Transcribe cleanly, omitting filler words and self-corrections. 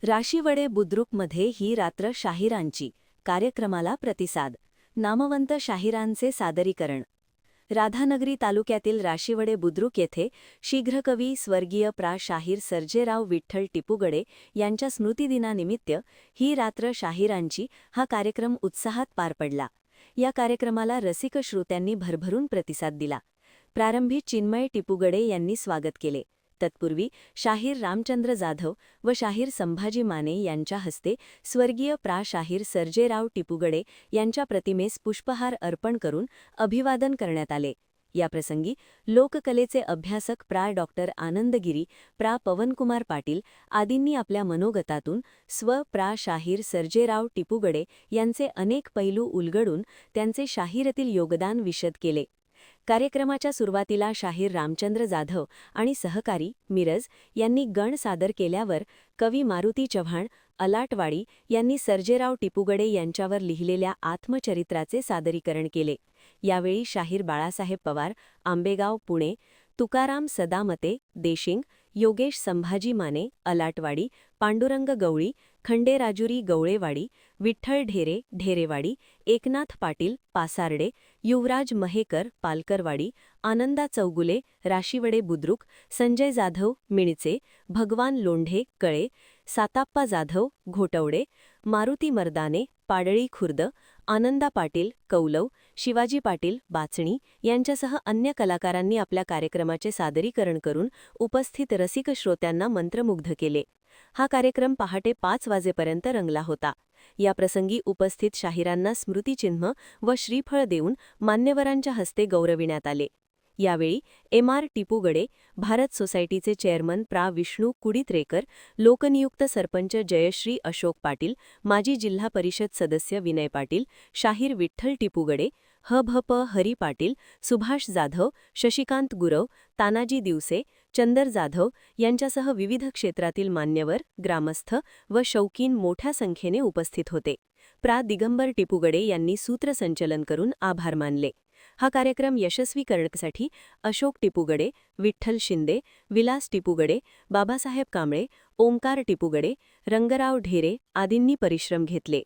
राशीवडे बुद्रुकमध्ये ही रात्र शाहिरांची कार्यक्रमाला प्रतिसाद. नामवंत शाहिरांचे सादरीकरण. राधानगरी तालुक्यातील राशीवडे बुद्रुक येथे शीघ्रकवी स्वर्गीय प्रा. शाहीर सर्जेराव विठ्ठल टिपूगडे यांच्या स्मृतिदिनानिमित्त ही रात्र शाहिरांची हा कार्यक्रम उत्साहात पार पडला. या कार्यक्रमाला रसिक श्रोत्यांनी भरभरून प्रतिसाद दिला. प्रारंभी चिन्मय टिपूगडे यांनी स्वागत केले. तत्पूर्वी शाहीर रामचंद्र जाधव व शाहीर संभाजी माने यांच्या हस्ते स्वर्गीय प्रा. शाहीर सर्जेराव टिपूगडे यांच्या प्रतिमेस पुष्पहार अर्पण करून अभिवादन करण्यात आले. याप्रसंगी लोककलेचे अभ्यासक प्रा. डॉ. आनंदगिरी, प्रा. पवनकुमार पाटील आदींनी आपल्या मनोगतातून प्रा. शाहीर सर्जेराव टिपूगडे यांचे अनेक पैलू उलगडून त्यांचे शाहिरतील योगदान विशद केले. कार्यक्रमाच्या सुरुवातीला शाहीर रामचंद्र जाधव आणि सहकारी मिरज यांनी गण सादर केल्यावर कवी मारुती चव्हाण अलाटवाडी यांनी सर्जेराव टिपूगडे यांच्यावर लिहिलेल्या आत्मचरित्राचे सादरीकरण केले. यावेळी शाहीर बाळासाहेब पवार आंबेगाव पुणे, तुकाराम सदामते देशिंग, योगेश संभाजी माने अलाटवाडी, पांडुरंग गवळी खंडेराजुरी गवळेवाडी, विठ्ठल ढेरे ढेरेवाडी, एकनाथ पाटील पासार्डे, युवराज महेकर पालकरवाडी, आनंदा चौगुले राशीवडे बुद्रुक, संजय जाधव मिणचे, भगवान लोंढे कळे, साताप्पा जाधव घोटवडे, मारुती मर्दाने पाडळी खुर्द, आनंदा पाटील कौलव, शिवाजी पाटील बाचणी यांच्यासह अन्य कलाकारांनी आपल्या कार्यक्रमाचे सादरीकरण करून उपस्थित रसिक श्रोत्यांना मंत्रमुग्ध केले. हा कार्यक्रम पहाटे 5 वाजेपर्यंत रंगला होता. याप्रसंगी उपस्थित शाहिरांना स्मृतिचिन्ह व श्रीफळ देऊन मान्यवरांच्या हस्ते गौरविण्यात आले. यावेळी एम.आर. टिपूगडे, भारत सोसायटीचे चेअरमन प्रा. विष्णू कुडीत्रेकर, लोकनियुक्त सरपंच जयश्री अशोक पाटील, माजी जिल्हा परिषद सदस्य विनय पाटील, शाहीर विठ्ठल टिपूगडे, ह.भ.प. हरी पाटील, सुभाष जाधव, शशिकांत गुरव, तानाजी दिवसे, चंदर जाधव यांच्यासह विविध क्षेत्रातील मान्यवर, ग्रामस्थ व शौकीन मोठ्या संख्येने उपस्थित होते. प्रा. दिगंबर टिपूगडे यांनी सूत्रसंचलन करून आभार मानले. हा कार्यक्रम यशस्वी करण्यासाठी अशोक टिपूगडे, विठ्ठल शिंदे, विलास टिपूगडे, बाबासाहेब कांबळे, ओंकार टिपूगडे, रंगराव ढेरे आदींनी परिश्रम घेतले.